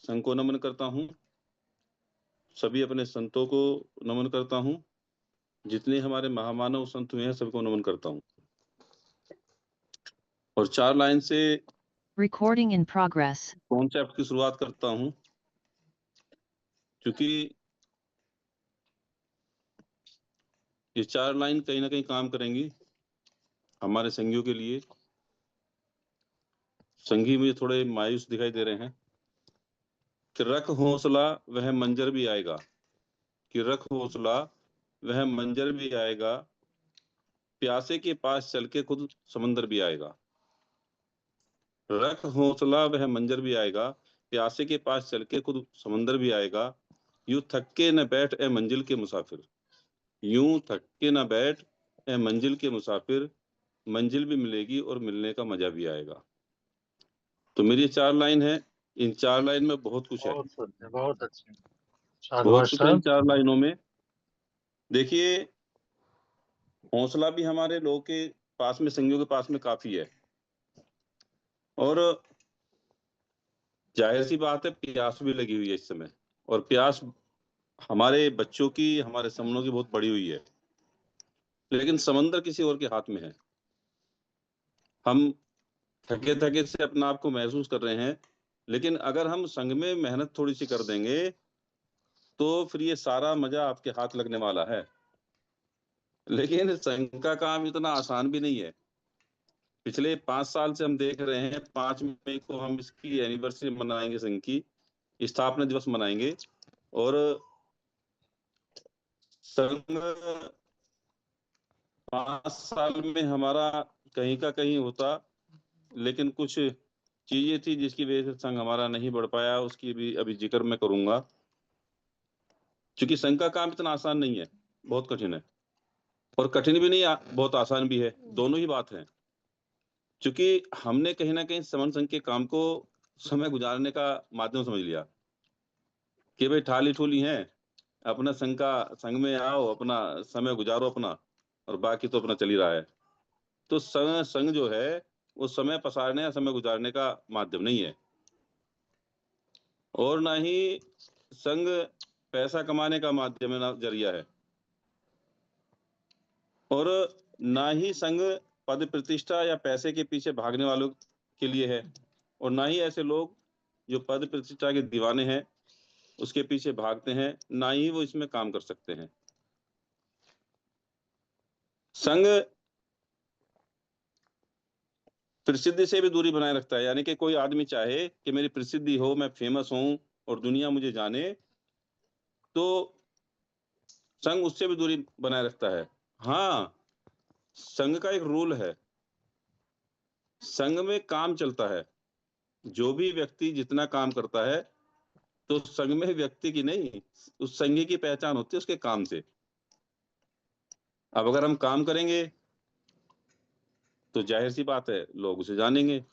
संघ को नमन करता हूँ, सभी अपने संतों को नमन करता हूँ, जितने हमारे महामानव संत हुए हैं सबको नमन करता हूँ। और 4 लाइन से Recording in progress. कॉन्सेप्ट की शुरुआत करता हूँ, क्योंकि ये 4 लाइन कहीं ना कहीं काम करेंगी हमारे संगियों के लिए। संगी मुझे थोड़े मायूस दिखाई दे रहे हैं कि रख हौसला वह मंजर भी आएगा, कि रख हौसला वह मंजर भी आएगा, प्यासे के पास चल के खुद समंदर भी आएगा। रख हौसला वह मंजर भी आएगा, प्यासे के पास चल के खुद समंदर भी आएगा। यूं थक के न बैठ ए मंजिल के मुसाफिर, यूं थक के न बैठ ए मंजिल के मुसाफिर, मंजिल भी मिलेगी और मिलने का मजा भी आएगा। तो मेरी 4 लाइन है, इन 4 लाइन में बहुत कुछ है, बहुत अच्छे। बहुत कुछ है इन 4 लाइनों में। देखिए, हौसला भी हमारे लोगों के पास में, संगियों के पास में काफी है, और जाहिर सी बात है प्यास भी लगी हुई है इस समय, और प्यास हमारे बच्चों की, हमारे समनों की बहुत बड़ी हुई है, लेकिन समंदर किसी और के हाथ में है। हम थके थके से अपने आप को महसूस कर रहे हैं, लेकिन अगर हम संग में मेहनत थोड़ी सी कर देंगे तो फिर ये सारा मजा आपके हाथ लगने वाला है। लेकिन संघ का काम इतना आसान भी नहीं है। पिछले 5 साल से हम देख रहे हैं, 5 मई को हम इसकी एनिवर्सरी मनाएंगे, संघ की स्थापना दिवस मनाएंगे, और संघ 5 साल में हमारा कहीं का कहीं होता, लेकिन कुछ चीजें थी जिसकी वजह से संघ हमारा नहीं बढ़ पाया, उसकी भी अभी जिक्र मैं करूंगा। क्योंकि संघ का काम इतना आसान नहीं है, बहुत कठिन है, और कठिन भी नहीं बहुत आसान भी है, दोनों ही बात है। क्योंकि हमने कहीं ना कहीं समन संघ के काम को समय गुजारने का माध्यम समझ लिया कि भाई ठाली ठूली हैं, अपना संघ में आओ, अपना समय गुजारो अपना, और बाकी तो अपना चल ही रहा है। तो संघ जो है वो समय पसारने या समय गुजारने का माध्यम नहीं है, और ना ही संघ पैसा कमाने का माध्यम है, ना जरिया है, और ना ही संघ पद प्रतिष्ठा या पैसे के पीछे भागने वालों के लिए है, और ना ही ऐसे लोग जो पद प्रतिष्ठा के दीवाने हैं उसके पीछे भागते हैं, ना ही वो इसमें काम कर सकते हैं। संघ प्रसिद्धि से भी दूरी बनाए रखता है, यानी कि कोई आदमी चाहे कि मेरी प्रसिद्धि हो, मैं फेमस हूं और दुनिया मुझे जाने, तो संघ उससे भी दूरी बनाए रखता है। हाँ, संघ का एक रूल है, संघ में काम चलता है, जो भी व्यक्ति जितना काम करता है, तो संघ में व्यक्ति की नहीं, उस संघ की पहचान होती है उसके काम से। अब अगर हम काम करेंगे तो जाहिर सी बात है लोग उसे जानेंगे,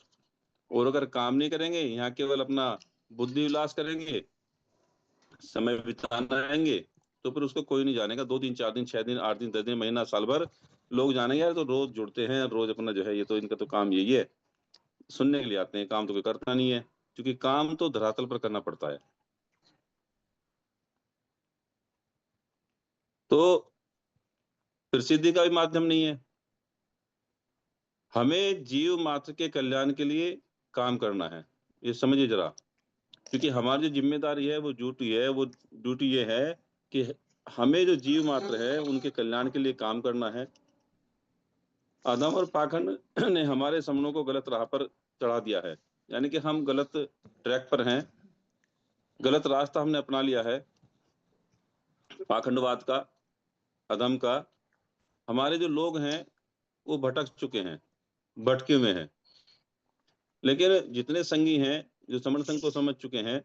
और अगर काम नहीं करेंगे, यहाँ केवल अपना बुद्धि विलास करेंगे, समय बिताना आएंगे, तो फिर उसको कोई नहीं जानेगा। 2 दिन, 4 दिन, 6 दिन, 8 दिन, 10 दिन, महीना, साल भर लोग जानेंगे यार तो रोज जुड़ते हैं, रोज अपना जो है, ये तो इनका तो काम यही है, सुनने के लिए आते हैं, काम तो कोई करता नहीं है, क्योंकि काम तो धरातल पर करना पड़ता है। तो प्रसिद्धि का भी माध्यम नहीं है, हमें जीव मात्र के कल्याण के लिए काम करना है, ये समझिए जरा। क्योंकि हमारी जो जिम्मेदारी है, वो ड्यूटी ये है कि हमें जो जीव मात्र है उनके कल्याण के लिए काम करना है। अधम और पाखंड ने हमारे समनों को गलत राह पर चढ़ा दिया है, यानी कि हम गलत ट्रैक पर हैं, गलत रास्ता हमने अपना लिया है, पाखंडवाद का, अधम का। हमारे जो लोग हैं वो भटक चुके हैं, भटके हुए हैं। लेकिन जितने संगी हैं जो समण संघ को समझ चुके हैं,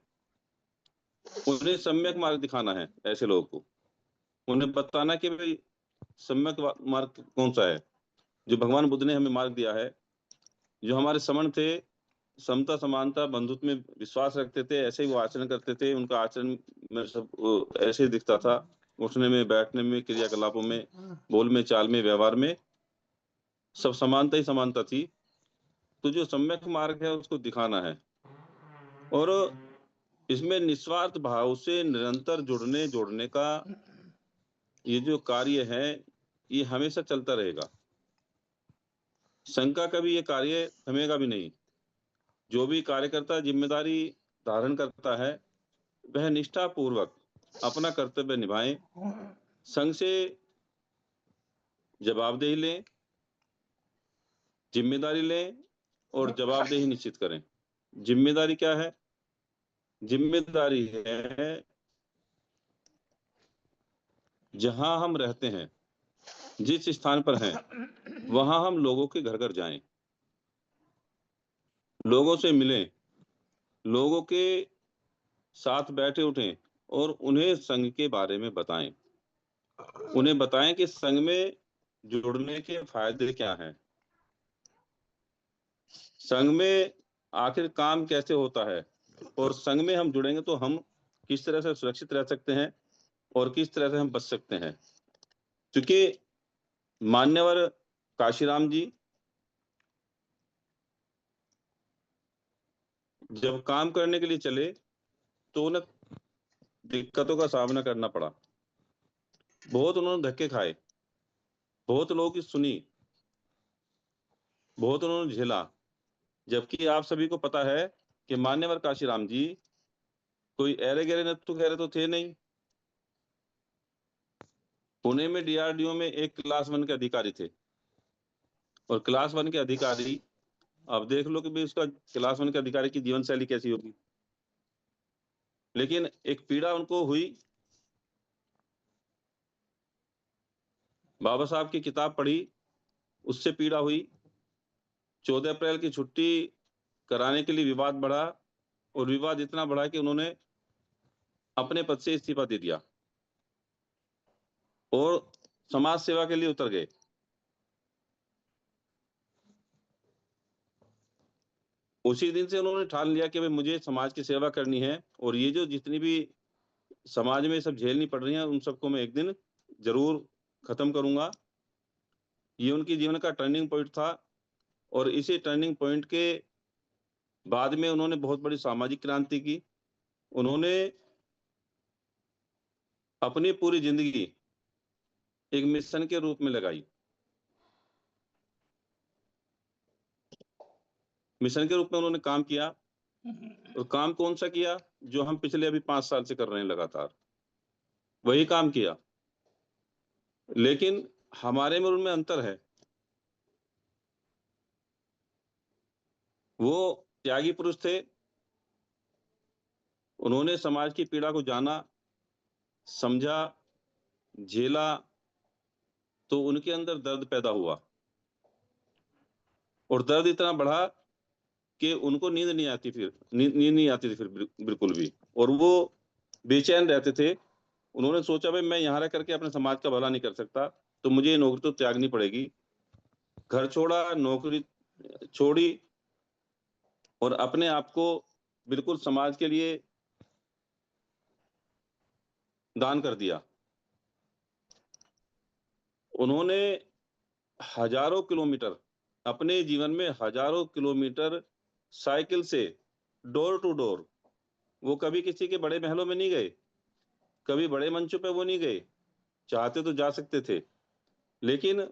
उन्हें सम्यक मार्ग दिखाना है ऐसे लोगों को, उन्हें बताना कि भाई सम्यक मार्ग कौन सा है, जो भगवान बुद्ध ने हमें मार्ग दिया है। जो हमारे समण थे, समता, समानता, बंधुत्व में विश्वास रखते थे, ऐसे ही वो आचरण करते थे, उनका आचरण में सब ऐसे ही दिखता था, उठने में, बैठने में, क्रियाकलापों में, बोल में, चाल में, व्यवहार में, सब समानता ही समानता थी। तो जो सम्यक मार्ग है उसको दिखाना है, और इसमें निस्वार्थ भाव से निरंतर जोड़ने का ये जो कार्य है, ये हमेशा चलता रहेगा। संघ का कभी ये कार्य थमेगा भी नहीं। जो भी कार्यकर्ता जिम्मेदारी धारण करता है, वह निष्ठा पूर्वक अपना कर्तव्य निभाएं, संघ से जवाबदेही लें, जिम्मेदारी लें और जवाबदेही निश्चित करें। जिम्मेदारी क्या है? जिम्मेदारी है जहां हम रहते हैं, जिस स्थान पर हैं, वहां हम लोगों के घर घर जाएं, लोगों से मिलें, लोगों के साथ बैठे उठें और उन्हें संघ के बारे में बताएं। उन्हें बताएं कि संघ में जुड़ने के फायदे क्या हैं, संघ में आखिर काम कैसे होता है, और संघ में हम जुड़ेंगे तो हम किस तरह से सुरक्षित रह सकते हैं और किस तरह से हम बच सकते हैं। क्योंकि मान्यवर काशीराम जी जब काम करने के लिए चले तो उन्हें दिक्कतों का सामना करना पड़ा। बहुत उन्होंने धक्के खाए, बहुत लोगों की सुनी, बहुत उन्होंने झेला। जबकि आप सभी को पता है कि मान्यवर काशीराम जी कोई ऐरे गहरे नत्थु खैरे तो थे नहीं। पुणे में डीआरडीओ में एक क्लास 1 के अधिकारी थे, और क्लास 1 के अधिकारी, अब देख लो कि भी उसका क्लास 1 के अधिकारी की जीवन शैली कैसी होगी। लेकिन एक पीड़ा उनको हुई, बाबा साहब की किताब पढ़ी, उससे पीड़ा हुई। 14 अप्रैल की छुट्टी कराने के लिए विवाद बढ़ा, और विवाद इतना बढ़ा कि उन्होंने अपने पद से इस्तीफा दे दिया और समाज सेवा के लिए उतर गए। उसी दिन से उन्होंने ठान लिया कि भाई मुझे समाज की सेवा करनी है, और ये जो जितनी भी समाज में सब झेलनी पड़ रही हैं, उन सबको मैं एक दिन जरूर खत्म करूंगा। ये उनकी जीवन का टर्निंग पॉइंट था, और इसी टर्निंग पॉइंट के बाद में उन्होंने बहुत बड़ी सामाजिक क्रांति की। उन्होंने अपनी पूरी जिंदगी एक मिशन के रूप में लगाई। मिशन के रूप में उन्होंने काम किया, और काम कौन सा किया? जो हम पिछले अभी 5 साल से कर रहे हैं लगातार, वही काम किया। लेकिन हमारे में उनमें अंतर है। वो त्यागी पुरुष थे, उन्होंने समाज की पीड़ा को जाना, समझा, झेला, तो उनके अंदर दर्द पैदा हुआ, और दर्द इतना बढ़ा कि उनको नींद नहीं आती, फिर नींद नहीं आती थी फिर बिल्कुल भी, और वो बेचैन रहते थे। उन्होंने सोचा भाई मैं यहाँ रह करके अपने समाज का भला नहीं कर सकता, तो मुझे ये नौकरी तो त्यागनी पड़ेगी। घर छोड़ा, नौकरी छोड़ी, और अपने आप को बिल्कुल समाज के लिए दान कर दिया। उन्होंने हजारों किलोमीटर, अपने जीवन में हजारों किलोमीटर साइकिल से डोर टू डोर, वो कभी किसी के बड़े महलों में नहीं गए, कभी बड़े मंचों पे वो नहीं गए। चाहते तो जा सकते थे, लेकिन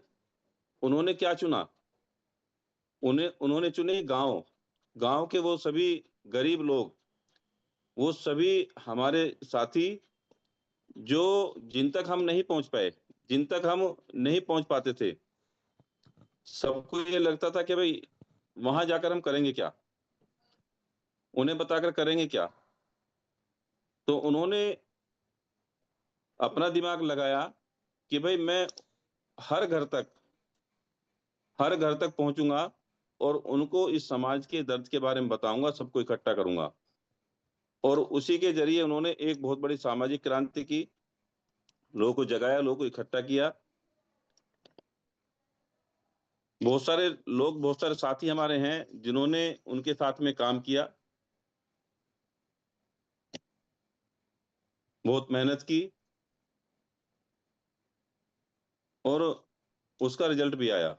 उन्होंने क्या चुना? उन्होंने चुने गांव। गांव के वो सभी गरीब लोग, वो सभी हमारे साथी, जो जिन तक हम नहीं पहुंच पाए, जिन तक हम नहीं पहुंच पाते थे। सबको ये लगता था कि भाई वहां जाकर हम करेंगे क्या, उन्हें बताकर करेंगे क्या। तो उन्होंने अपना दिमाग लगाया कि भाई मैं हर घर तक हर घर तक पहुंचूंगा, और उनको इस समाज के दर्द के बारे में बताऊंगा, सबको इकट्ठा करूंगा। और उसी के जरिए उन्होंने एक बहुत बड़ी सामाजिक क्रांति की, लोगों को जगाया, लोगों को इकट्ठा किया। बहुत सारे लोग, बहुत सारे साथी हमारे हैं जिन्होंने उनके साथ में काम किया, बहुत मेहनत की, और उसका रिजल्ट भी आया।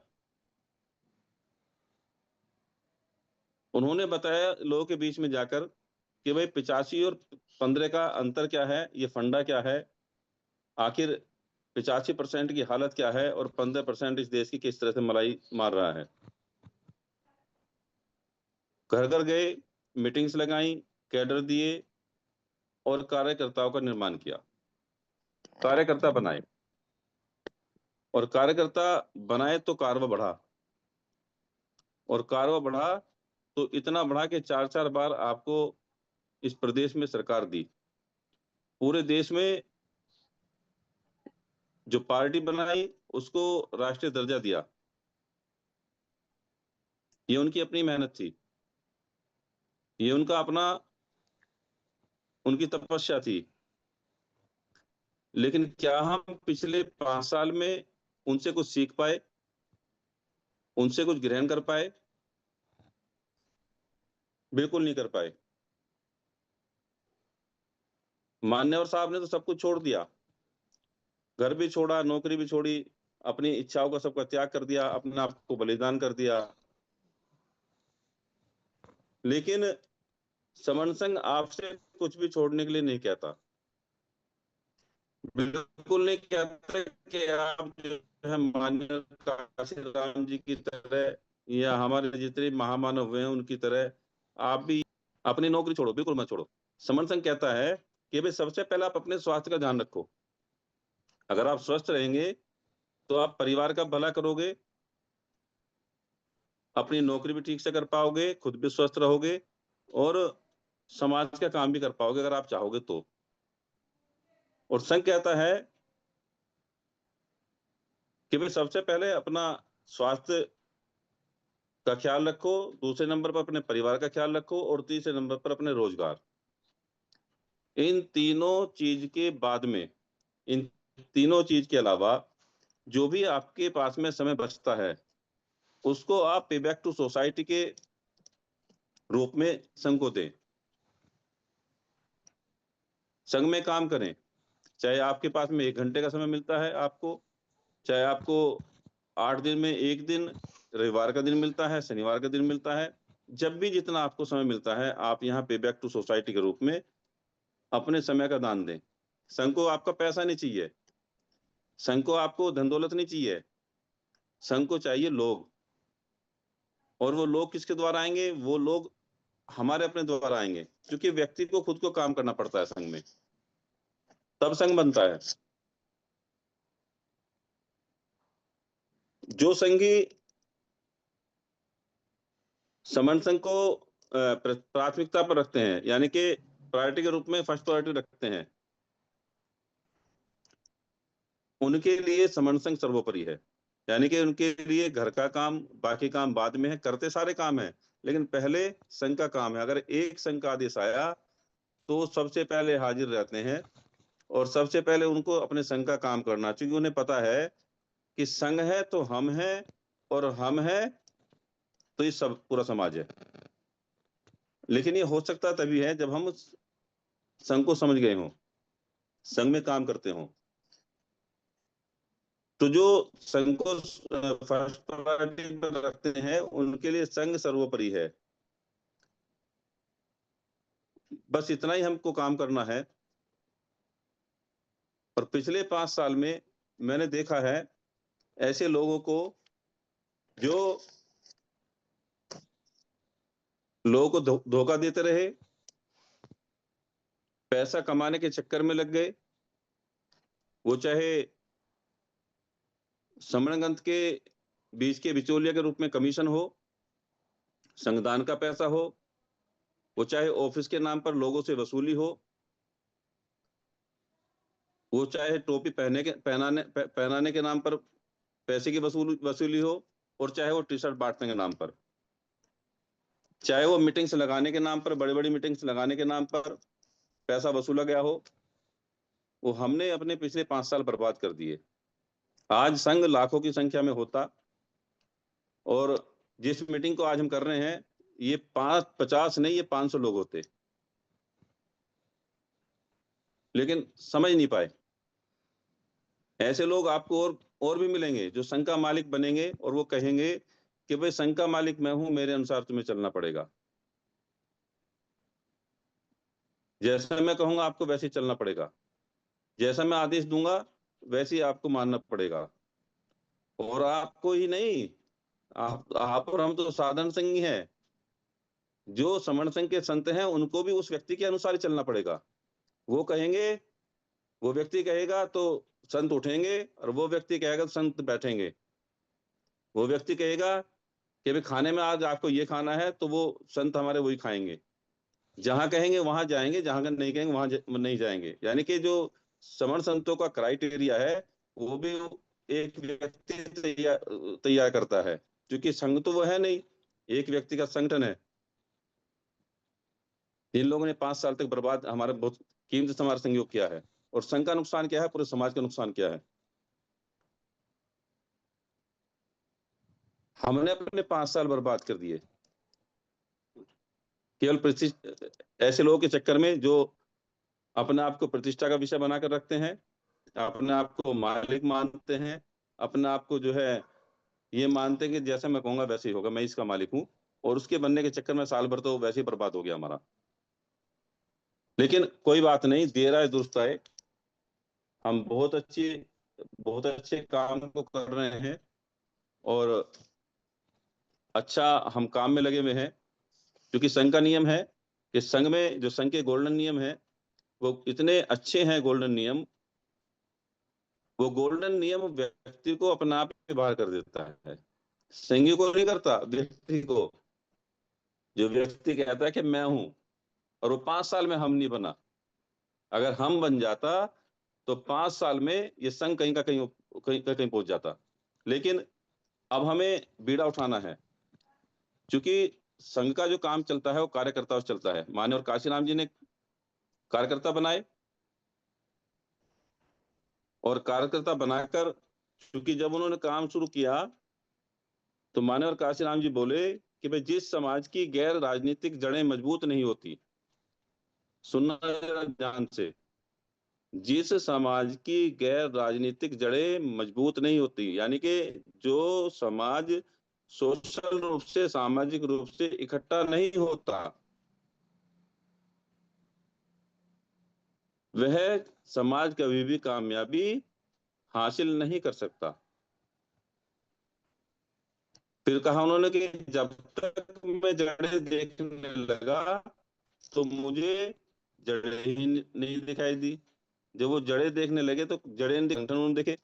उन्होंने बताया लोगों के बीच में जाकर कि भाई 85 और 15 का अंतर क्या है, ये फंडा क्या है, आखिर 85% की हालत क्या है और 15% इस देश की किस तरह से मलाई मार रहा है। घर घर गए, मीटिंग्स लगाई, कैडर दिए और कार्यकर्ताओं का निर्माण किया, कार्यकर्ता बनाए, और कार्यकर्ता बनाए तो कारवा बढ़ा, और कारवा बढ़ा तो इतना बढ़ा कि 4-4 बार आपको इस प्रदेश में सरकार दी। पूरे देश में जो पार्टी बनाई उसको राष्ट्रीय दर्जा दिया। ये उनकी अपनी मेहनत थी, ये उनका अपना, उनकी तपस्या थी। लेकिन क्या हम पिछले 5 साल में उनसे कुछ सीख पाए, उनसे कुछ ग्रहण कर पाए? बिल्कुल नहीं कर पाए। मान्यवर साहब ने तो सब कुछ छोड़ दिया, घर भी छोड़ा, नौकरी भी छोड़ी, अपनी इच्छाओं का सबका त्याग कर दिया, अपने आप को बलिदान कर दिया। लेकिन समन संघ आपसे कुछ भी छोड़ने के लिए नहीं कहता, बिल्कुल नहीं कहता कि आप जो है माननीय काशी राम जी की तरह या हमारे जितने महामानव हुए हैं उनकी तरह आप भी अपनी नौकरी छोड़ो, बिल्कुल मत छोड़ो। समन संघ कहता है कि भाई सबसे पहले आप अपने स्वास्थ्य का ध्यान रखो। अगर आप स्वस्थ रहेंगे तो आप परिवार का भला करोगे, अपनी नौकरी भी ठीक से कर पाओगे, खुद भी स्वस्थ रहोगे और समाज का काम भी कर पाओगे अगर आप चाहोगे तो। और संघ कहता है कि भाई सबसे पहले अपना स्वास्थ्य का ख्याल रखो, दूसरे नंबर पर अपने परिवार का ख्याल रखो और तीसरे नंबर पर अपने रोजगार। इन तीनों चीज के बाद में, इन तीनों चीज के अलावा जो भी आपके पास में समय बचता है उसको आप पे बैक टू सोसाइटी के रूप में संघ को दें, संघ में काम करें। चाहे आपके पास में 1 घंटे का समय मिलता है आपको, चाहे आपको 8 दिन में 1 दिन रविवार का दिन मिलता है, शनिवार का दिन मिलता है, जब भी जितना आपको समय मिलता है आप यहाँ पे बैक टू सोसाइटी के रूप में अपने समय का दान दें। संघ को आपका पैसा नहीं चाहिए, संघ को आपको धन दौलत नहीं चाहिए, संघ को चाहिए लोग। और वो लोग किसके द्वारा आएंगे? वो लोग हमारे अपने द्वारा आएंगे, क्योंकि व्यक्ति को खुद को काम करना पड़ता है संघ में, तब संघ बनता है। जो संघी समन संघ को प्राथमिकता पर रखते हैं, यानी कि प्रायोरिटी के रूप में फर्स्ट प्रायोरिटी रखते हैं, उनके लिए समन संघ सर्वोपरि है। यानी कि उनके लिए घर का काम, बाकी काम बाद में है, करते सारे काम है लेकिन पहले संघ का काम है। अगर एक संघ का आदेश आया तो सबसे पहले हाजिर रहते हैं और सबसे पहले उनको अपने संघ का काम करना, क्योंकि उन्हें पता है कि संघ है तो हम हैं और हम हैं तो ये सब पूरा समाज है। लेकिन ये हो सकता तभी है जब हम संघ को समझ गए हों, संघ में काम करते हों। तो जो संघ को फर्स्ट प्रायोरिटी पर रखते हैं उनके लिए संघ सर्वोपरि है। बस इतना ही हमको काम करना है। और पिछले 5 साल में मैंने देखा है ऐसे लोगों को जो लोगों को धोखा देते रहे, पैसा कमाने के चक्कर में लग गए, वो चाहे समरंगंत के बीच के बिचौलिया के रूप में कमीशन हो, संगदान का पैसा हो, वो चाहे ऑफिस के नाम पर लोगों से वसूली हो, वो चाहे टोपी पहनाने के नाम पर पैसे की वसूली हो, और चाहे वो टी शर्ट बांटने के नाम पर, चाहे वो मीटिंग्स लगाने के नाम पर, बड़ी बड़ी मीटिंग्स लगाने के नाम पर पैसा वसूला गया हो, वो हमने अपने पिछले 5 साल बर्बाद कर दिए। आज संघ लाखों की संख्या में होता और जिस मीटिंग को आज हम कर रहे हैं ये 50 नहीं, ये 500 लोग होते, लेकिन समझ नहीं पाए। ऐसे लोग आपको और भी मिलेंगे जो संघ का मालिक बनेंगे और वो कहेंगे कि भाई संघ का मालिक मैं हूं, मेरे अनुसार तुम्हें चलना पड़ेगा। जैसा मैं कहूंगा आपको वैसे ही चलना पड़ेगा, जैसा मैं आदेश दूंगा वैसे ही आपको मानना पड़ेगा। और आपको ही नहीं, आप और हम तो साधारण संगी हैं। जो समण संघ के संत हैं उनको भी उस व्यक्ति के अनुसार ही चलना पड़ेगा। वो कहेंगे, वो व्यक्ति कहेगा तो संत उठेंगे, और वो व्यक्ति कहेगा तो संत बैठेंगे। वो व्यक्ति कहेगा कि भाई खाने में आज आपको ये खाना है, तो वो संत हमारे वही खाएंगे। जहां कहेंगे वहां जाएंगे, जहां नहीं कहेंगे वहां नहीं जाएंगे। यानी कि जो समण संतों का क्राइटेरिया है, वो भी एक व्यक्ति तैयार तैयार करता है, क्योंकि संघ तो वो है नहीं, एक व्यक्ति का संगठन है। इन लोगों ने 5 साल तक बर्बाद हमारे बहुत कीमती से हमारा सहयोग किया है, और संघ का नुकसान क्या है, पूरे समाज का नुकसान क्या है। हमने अपने 5 साल बर्बाद कर दिए केवल ऐसे लोगों के चक्कर में जो अपने आप को प्रतिष्ठा का विषय बनाकर रखते हैं, अपने आप को मालिक मानते हैं, अपने आप को जो है ये मानते हैं कि जैसा मैं कहूंगा वैसे ही होगा, मैं इसका मालिक हूँ। और उसके बनने के चक्कर में साल भर तो वैसे ही बर्बाद हो गया हमारा। लेकिन कोई बात नहीं, देर आए दुरुस्त आए। हम बहुत अच्छे काम को कर रहे हैं, और अच्छा हम काम में लगे हुए हैं। क्योंकि संघ का नियम है कि संघ में जो संघ के गोल्डन नियम है, वो इतने अच्छे हैं गोल्डन नियम। वो गोल्डन नियम व्यक्ति को अपने आप ही बाहर कर देता है, संघी को नहीं करता, व्यक्ति को। जो व्यक्ति कहता है कि मैं हूं, और वो 5 साल में हम नहीं बना, अगर हम बन जाता तो 5 साल में ये संघ कहीं पहुंच जाता। लेकिन अब हमें बीड़ा उठाना है, क्योंकि संघ का जो काम चलता है वो कार्यकर्ताओं से चलता है। मान्यवर काशीराम जी ने कार्यकर्ता बनाए, और कार्यकर्ता बनाकर, क्योंकि जब उन्होंने काम शुरू किया तो मान्यवर काशीराम जी बोले कि भाई जिस समाज की गैर राजनीतिक जड़ें मजबूत नहीं होती, सुनना जरा ध्यान से, जिस समाज की गैर राजनीतिक जड़ें मजबूत नहीं होती, यानी कि जो समाज सोशल रूप से, सामाजिक रूप से इकट्ठा नहीं होता, वह समाज कभी भी कामयाबी हासिल नहीं कर सकता। फिर कहा उन्होंने कि जब तक मैं जड़ें देखने लगा तो मुझे जड़ें ही नहीं दिखाई दी। जब वो जड़ें देखने लगे तो जड़ें नहीं, संगठन उन्होंने देखे।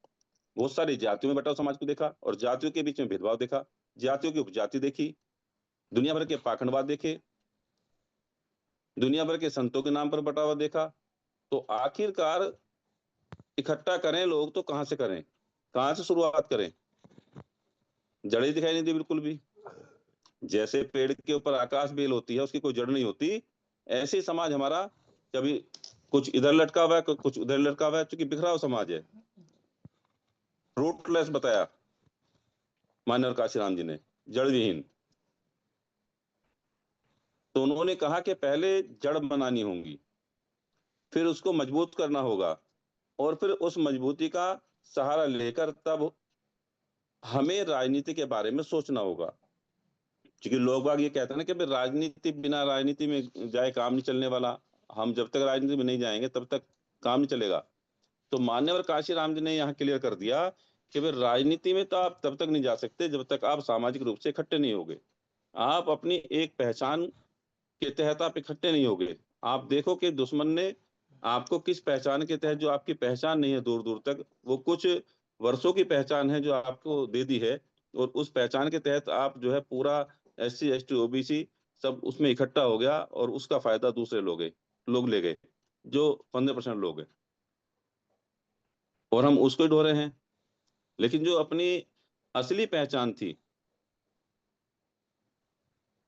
बहुत सारी जातियों में बटा समाज को देखा, और जातियों के बीच में भेदभाव देखा, जातियों की उपजाति देखी, दुनिया भर के पाखंडवाद देखे, दुनिया भर के संतों के नाम पर बंटावा देखा। तो आखिरकार इकट्ठा करें लोग तो कहां से करें, कहां से शुरुआत करें? जड़ें दिखाई नहीं दी बिल्कुल भी। जैसे पेड़ के ऊपर आकाश बेल होती है, उसकी कोई जड़ नहीं होती, ऐसे ही समाज हमारा कभी कुछ इधर लटका हुआ है, कुछ उधर लटका हुआ है, क्योंकि बिखरा हुआ समाज है। रूटलेस बताया मान्यवर काशीराम जी ने, जड़ विहीन। तो उन्होंने कहा कि पहले जड़ बनानी होगी, फिर उसको मजबूत करना होगा, और फिर उस मजबूती का सहारा लेकर तब हमें राजनीति के बारे में सोचना होगा। क्योंकि लोग बाग ये कहते हैं ना कि भाई राजनीति, बिना राजनीति में जाए काम नहीं चलने वाला। हम जब तक राजनीति में नहीं जाएंगे तब तक काम नहीं चलेगा। तो मान्यवर काशीराम जी ने यहाँ क्लियर कर दिया कि भाई राजनीति में तो आप तब तक नहीं जा सकते जब तक आप सामाजिक रूप से इकट्ठे नहीं होगे। आप अपनी एक पहचान के तहत आप इकट्ठे नहीं होगे। आप देखो कि दुश्मन ने आपको किस पहचान के तहत, जो आपकी पहचान नहीं है दूर दूर तक, वो कुछ वर्षों की पहचान है जो आपको दे दी है, और उस पहचान के तहत आप जो है पूरा SC ST OBC सब उसमें इकट्ठा हो गया, और उसका फायदा दूसरे लोग ले गए, जो 15% लोग हैं, और हम उसको ही ढो रहे हैं। लेकिन जो अपनी असली पहचान थी,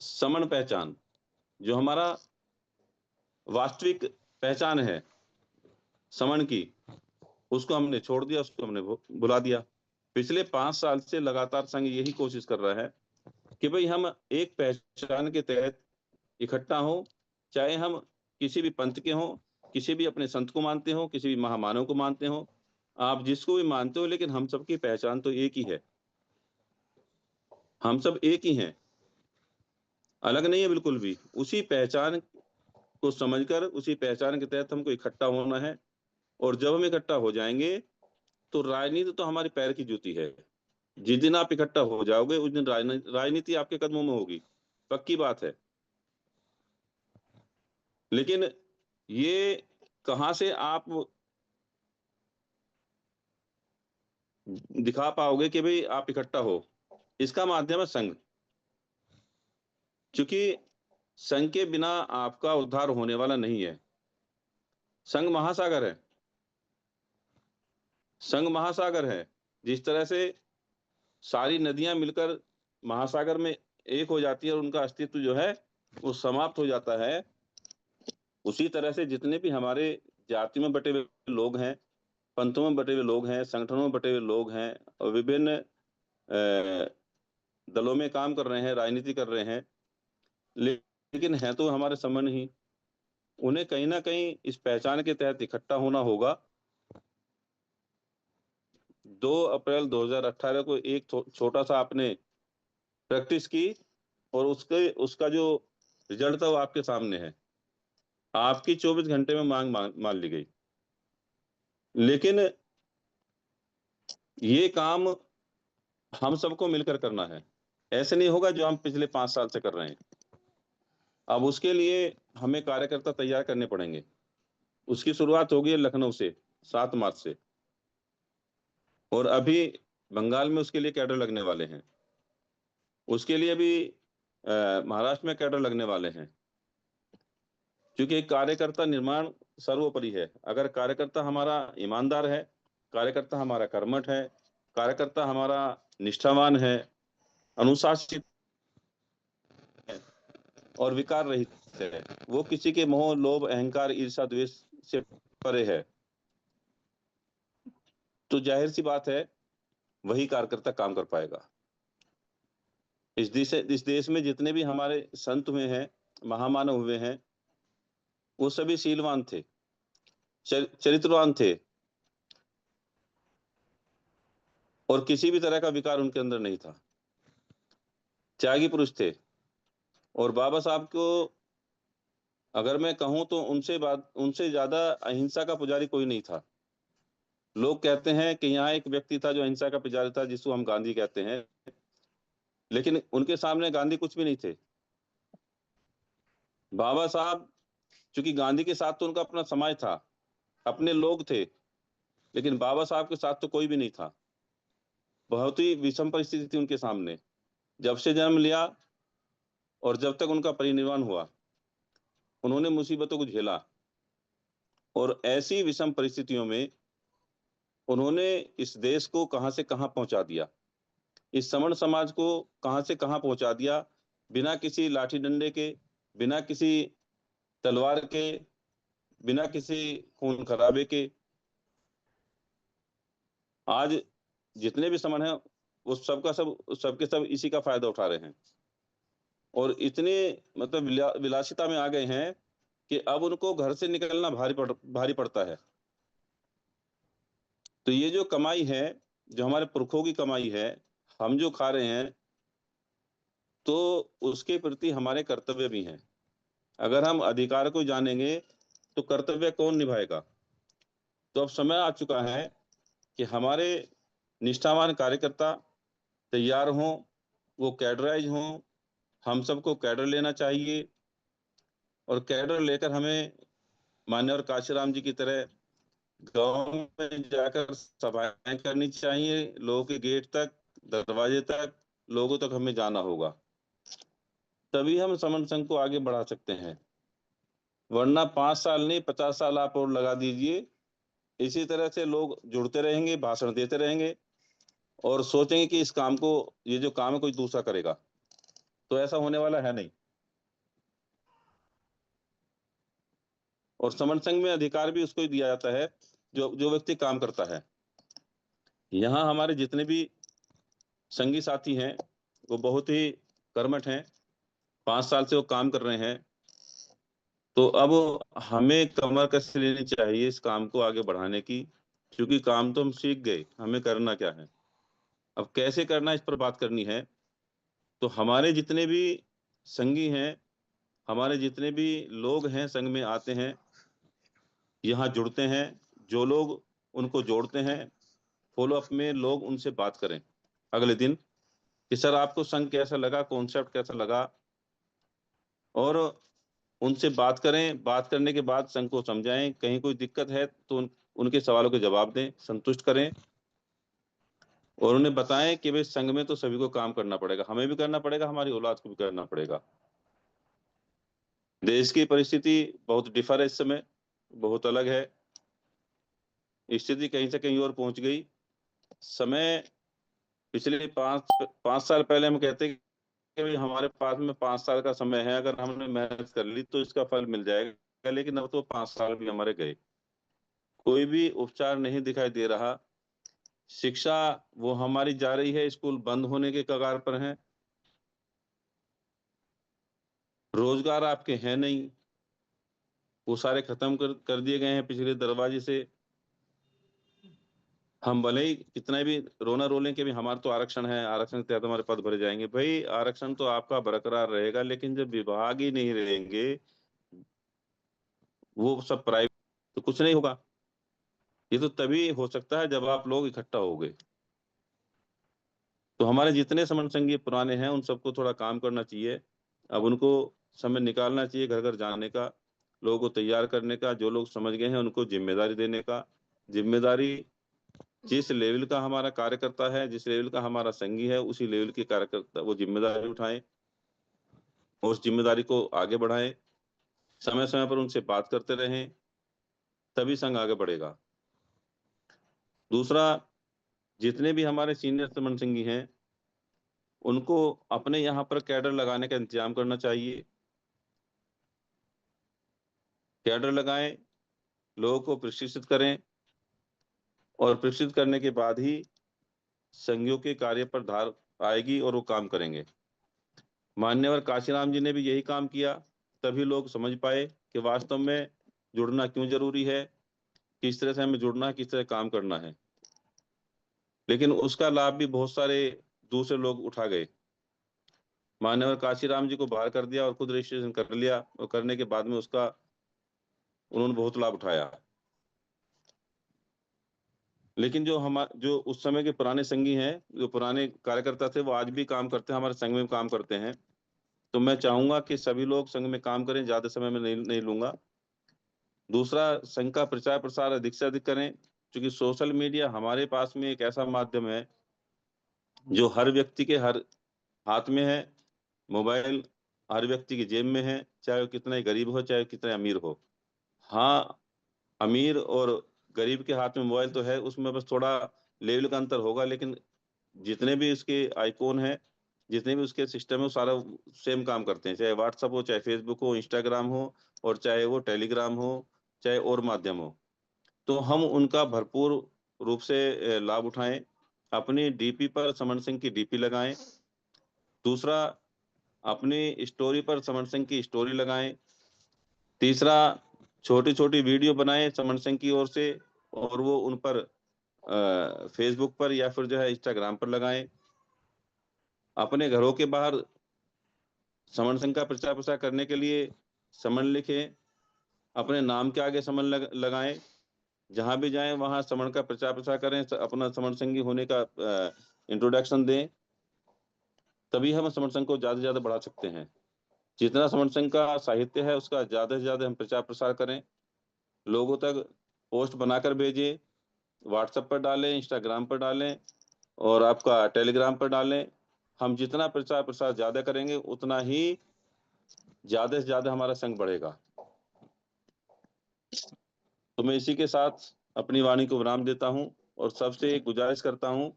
समण पहचान, जो हमारा वास्तविक पहचान है समण की, उसको हमने छोड़ दिया, उसको हमने भुला दिया। पिछले 5 साल से लगातार संघ यही कोशिश कर रहा है कि भाई हम एक पहचान के तहत इकट्ठा हो, चाहे हम किसी भी पंथ के हों, किसी भी अपने संत को मानते हो, किसी भी महामानव को मानते हो, आप जिसको भी मानते हो, लेकिन हम सबकी पहचान तो एक ही है। हम सब एक ही हैं, अलग नहीं है बिल्कुल भी। उसी पहचान को समझकर उसी पहचान के तहत हमको इकट्ठा होना है। और जब हम इकट्ठा हो जाएंगे तो राजनीति तो हमारे पैर की जूती है। जिस दिन आप इकट्ठा हो जाओगे उस दिन राजनीति आपके कदमों में होगी, पक्की बात है। लेकिन ये कहां से आप दिखा पाओगे कि भाई आप इकट्ठा हो? इसका माध्यम है संघ। क्योंकि संघ के बिना आपका उद्धार होने वाला नहीं है। संघ महासागर है। संघ महासागर है। जिस तरह से सारी नदियां मिलकर महासागर में एक हो जाती है और उनका अस्तित्व जो है वो समाप्त हो जाता है, उसी तरह से जितने भी हमारे जाति में बटे हुए लोग हैं, पंथों में बटे हुए लोग हैं, संगठनों में बटे हुए लोग हैं और विभिन्न दलों में काम कर रहे हैं, राजनीति कर रहे हैं, लेकिन है तो हमारे संबंध ही। उन्हें कहीं ना कहीं इस पहचान के तहत इकट्ठा होना होगा। 2 अप्रैल 2018 को एक छोटा सा आपने प्रैक्टिस की और उसका जो रिजल्ट था वो आपके सामने है। आपकी 24 घंटे में मांग मान ली गई। लेकिन ये काम हम सबको मिलकर करना है। ऐसे नहीं होगा जो हम पिछले 5 साल से कर रहे हैं। अब उसके लिए हमें कार्यकर्ता तैयार करने पड़ेंगे। उसकी शुरुआत होगी लखनऊ से 7 मार्च से, और अभी बंगाल में उसके लिए कैडर लगने वाले हैं। उसके लिए भी महाराष्ट्र में कैडर लगने वाले हैं। क्योंकि कार्यकर्ता निर्माण सर्वोपरि है। अगर कार्यकर्ता हमारा ईमानदार है, कार्यकर्ता हमारा कर्मठ है, कार्यकर्ता हमारा निष्ठावान है, अनुशासित है और विकार रहित है, वो किसी के मोह लोभ अहंकार ईर्ष्या द्वेष से परे है, तो जाहिर सी बात है वही कार्यकर्ता काम कर पाएगा। इस देश में जितने भी हमारे संत हुए हैं, महामानव हुए हैं, वो सभी शीलवान थे, चरित्रवान थे और किसी भी तरह का विकार उनके अंदर नहीं था। त्यागी पुरुष थे। और बाबा साहब को अगर मैं कहूं तो उनसे ज्यादा अहिंसा का पुजारी कोई नहीं था। लोग कहते हैं कि यहाँ एक व्यक्ति था जो अहिंसा का पुजारी था, जिसको हम गांधी कहते हैं, लेकिन उनके सामने गांधी कुछ भी नहीं थे। बाबा साहब, चूंकि गांधी के साथ तो उनका अपना समाज था, अपने लोग थे, लेकिन बाबा साहब के साथ तो कोई भी नहीं था। बहुत ही विषम परिस्थिति थी उनके सामने। जब से जन्म लिया और जब तक उनका परिनिर्वाण हुआ, उन्होंने मुसीबतों को झेला। और ऐसी विषम परिस्थितियों में उन्होंने इस देश को कहां से कहां पहुंचा दिया, इस सवर्ण समाज को कहां से कहां पहुंचा दिया, बिना किसी लाठी डंडे के, बिना किसी तलवार के, बिना किसी खून खराबे के। आज जितने भी समन है वो सबके सब इसी का फायदा उठा रहे हैं और इतने मतलब विलासिता में आ गए हैं कि अब उनको घर से निकलना भारी पड़ता है। तो ये जो कमाई है, जो हमारे पुरखों की कमाई है, हम जो खा रहे हैं, तो उसके प्रति हमारे कर्तव्य भी हैं। अगर हम अधिकार को जानेंगे तो कर्तव्य कौन निभाएगा? तो अब समय आ चुका है कि हमारे निष्ठावान कार्यकर्ता तैयार हों, वो कैडराइज हों। हम सबको कैडर लेना चाहिए और कैडर लेकर हमें मान्यवर काशीराम जी की तरह गांव में जाकर सभाएं करनी चाहिए। लोगों के गेट तक, दरवाजे तक, लोगों तक हमें जाना होगा। तभी हम समन संघ को आगे बढ़ा सकते हैं। वरना 5 साल नहीं, 50 साल आप और लगा दीजिए, इसी तरह से लोग जुड़ते रहेंगे, भाषण देते रहेंगे और सोचेंगे कि इस काम को, ये जो काम है कोई दूसरा करेगा। तो ऐसा होने वाला है नहीं। और समन संघ में अधिकार भी उसको ही दिया जाता है जो जो व्यक्ति काम करता है। यहाँ हमारे जितने भी संगी साथी हैं वो बहुत ही कर्मठ हैं, 5 साल से वो काम कर रहे हैं। तो अब हमें कमर कस लेनी चाहिए इस काम को आगे बढ़ाने की, क्योंकि काम तो हम सीख गए, हमें करना क्या है, अब कैसे करना है इस पर बात करनी है। तो हमारे जितने भी संगी हैं, हमारे जितने भी लोग हैं संघ में आते हैं, यहाँ जुड़ते हैं, जो लोग उनको जोड़ते हैं, फॉलो अप में लोग उनसे बात करें अगले दिन कि सर आपको संघ कैसा लगा, कॉन्सेप्ट कैसा लगा, और उनसे बात करें। बात करने के बाद संघ को समझाएं, कहीं कोई दिक्कत है तो उनके सवालों के जवाब दें, संतुष्ट करें, और उन्हें बताएं कि भाई संघ में तो सभी को काम करना पड़ेगा, हमें भी करना पड़ेगा, हमारी औलाद को भी करना पड़ेगा। देश की परिस्थिति बहुत डिफर है इस समय, बहुत अलग है। स्थिति कहीं से कहीं और पहुंच गई। समय पिछले 5 साल पहले हम कहते कि भाई हमारे पास में 5 साल का समय है, अगर हमने मेहनत कर ली तो इसका फल मिल जाएगा, लेकिन अब तो 5 साल भी हमारे गए, कोई भी उपचार नहीं दिखाई दे रहा। शिक्षा वो हमारी जा रही है, स्कूल बंद होने के कगार पर हैं, रोजगार आपके हैं नहीं, वो सारे खत्म कर दिए गए हैं पिछले दरवाजे से। हम भले ही कितना भी रोना रोलें कि भी हमारा तो आरक्षण है, आरक्षण के तहत हमारे पद भरे जाएंगे, भाई आरक्षण तो आपका बरकरार रहेगा, लेकिन जब विभाग ही नहीं रहेंगे, वो सब प्राइवेट, तो कुछ नहीं होगा। ये तो तभी हो सकता है जब आप लोग इकट्ठा हो गए। तो हमारे जितने समन संघीय पुराने हैं उन सबको थोड़ा काम करना चाहिए। अब उनको समय निकालना चाहिए घर घर जाने का, लोगों को तैयार करने का, जो लोग समझ गए हैं उनको जिम्मेदारी देने का। जिम्मेदारी जिस लेवल का हमारा कार्यकर्ता है, जिस लेवल का हमारा संघी है, उसी लेवल के कार्यकर्ता वो जिम्मेदारी उठाएं और उस जिम्मेदारी को आगे बढ़ाएं। समय समय पर उनसे बात करते रहें, तभी संघ आगे बढ़ेगा। दूसरा, जितने भी हमारे सीनियर समन संघी हैं उनको अपने यहाँ पर कैडर लगाने का इंतजाम करना चाहिए। कैडर लगाएं, लोगों को प्रशिक्षित करें, और प्रशिक्षित करने के बाद ही संघियों के कार्य पर धार आएगी और वो काम करेंगे। मान्यवर काशीराम जी ने भी यही काम किया, तभी लोग समझ पाए कि वास्तव में जुड़ना क्यों जरूरी है, किस तरह से हमें जुड़ना है, किस तरह काम करना है। लेकिन उसका लाभ भी बहुत सारे दूसरे लोग उठा गए। मान्यवर काशीराम जी को बाहर कर दिया और खुद रजिस्ट्रेशन कर लिया, और करने के बाद में उसका उन्होंने बहुत लाभ उठाया। लेकिन जो उस समय के पुराने संगी हैं, जो पुराने कार्यकर्ता थे, वो आज भी काम करते हैं, हमारे संघ में काम करते हैं। तो मैं चाहूंगा कि सभी लोग संघ में काम करें, ज्यादा समय में नहीं लूंगा। दूसरा, संघ का प्रचार प्रसार अधिक से अधिक करें, क्योंकि सोशल मीडिया हमारे पास में एक ऐसा माध्यम है जो हर व्यक्ति के हर हाथ में है। मोबाइल हर व्यक्ति की जेब में है, चाहे वो कितना ही गरीब हो, चाहे कितना अमीर हो। हाँ, अमीर और गरीब के हाथ में मोबाइल तो है, उसमें बस थोड़ा लेवल का अंतर होगा, लेकिन जितने भी उसके आइकॉन है, जितने भी उसके सिस्टम है, वो सारा सेम काम करते हैं, चाहे व्हाट्सअप हो, चाहे फेसबुक हो, इंस्टाग्राम हो, और चाहे वो टेलीग्राम हो, चाहे और माध्यम हो। तो हम उनका भरपूर रूप से लाभ उठाएं। अपनी डीपी पर समन सिंह की डीपी लगाएं। दूसरा, अपनी स्टोरी पर समन सिंह की स्टोरी लगाएं। तीसरा, छोटी छोटी वीडियो बनाएं समन सिंह की ओर से, और वो उन पर फेसबुक पर या फिर जो है इंस्टाग्राम पर लगाएं। अपने घरों के बाहर समन संघ का प्रचार प्रसार करने के लिए समन लिखें, अपने नाम के आगे समन लगाएं। जहां भी जाएं वहां समन का प्रचार प्रसार करें, अपना समन संघी होने का इंट्रोडक्शन दें, तभी हम समन संघ को ज्यादा से ज्यादा बढ़ा सकते हैं। जितना समन संघ का साहित्य है उसका ज्यादा से ज्यादा हम प्रचार प्रसार करें, लोगों तक पोस्ट बनाकर भेजें, व्हाट्सएप पर डालें, इंस्टाग्राम पर डालें, और आपका टेलीग्राम पर डालें। हम जितना प्रचार प्रसार ज्यादा करेंगे उतना ही ज्यादा से ज्यादा हमारा संघ बढ़ेगा। तो मैं इसी के साथ अपनी वाणी को विराम देता हूं, और सबसे एक गुजारिश करता हूं,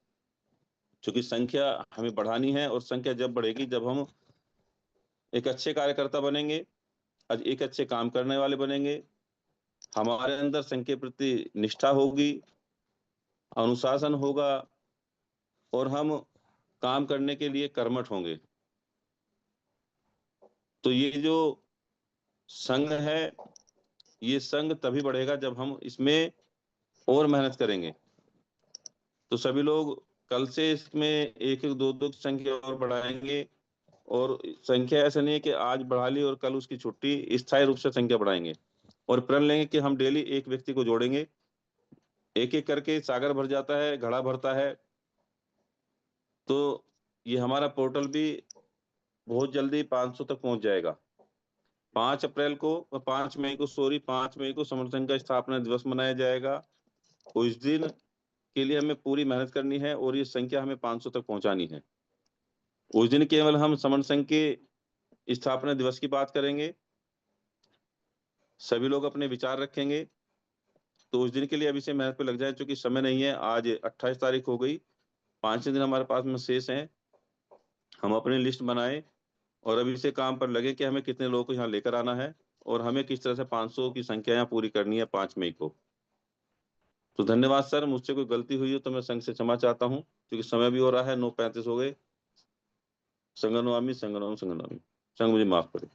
क्योंकि संख्या हमें बढ़ानी है, और संख्या जब बढ़ेगी जब हम एक अच्छे कार्यकर्ता बनेंगे, आज एक अच्छे काम करने वाले बनेंगे, हमारे अंदर संघ के प्रति निष्ठा होगी, अनुशासन होगा, और हम काम करने के लिए कर्मठ होंगे। तो ये जो संघ है, ये संघ तभी बढ़ेगा जब हम इसमें और मेहनत करेंगे। तो सभी लोग कल से इसमें एक एक दो दो संख्या और बढ़ाएंगे, और संख्या ऐसा नहीं है कि आज बढ़ा ली और कल उसकी छुट्टी, स्थायी रूप से संख्या बढ़ाएंगे। और प्रण लेंगे कि हम डेली एक व्यक्ति को जोड़ेंगे, एक एक करके सागर भर जाता है, घड़ा भरता है। तो ये हमारा पोर्टल भी बहुत जल्दी 500 तक पहुंच जाएगा। 5 मई को समर्थन संघ का स्थापना दिवस मनाया जाएगा। उस दिन के लिए हमें पूरी मेहनत करनी है और ये संख्या हमें 500 तक पहुंचानी है। उस दिन केवल हम समर्थन संघ के स्थापना दिवस की बात करेंगे, सभी लोग अपने विचार रखेंगे। तो उस दिन के लिए अभी से मेहनत पे लग जाए, क्योंकि समय नहीं है। आज 28 तारीख हो गई, 5 दिन हमारे पास में शेष हैं। हम अपनी लिस्ट बनाए और अभी से काम पर लगे कि हमें कितने लोगों को यहाँ लेकर आना है और हमें किस तरह से 500 की संख्या यहाँ पूरी करनी है 5 मई को। तो धन्यवाद सर, मुझसे कोई गलती हुई हो तो मैं संघ से क्षमा चाहता हूँ, क्योंकि समय भी हो रहा है, 9:35 हो गए। संगनवामी संगनवामी संगनवामी, संघ मुझे माफ करे।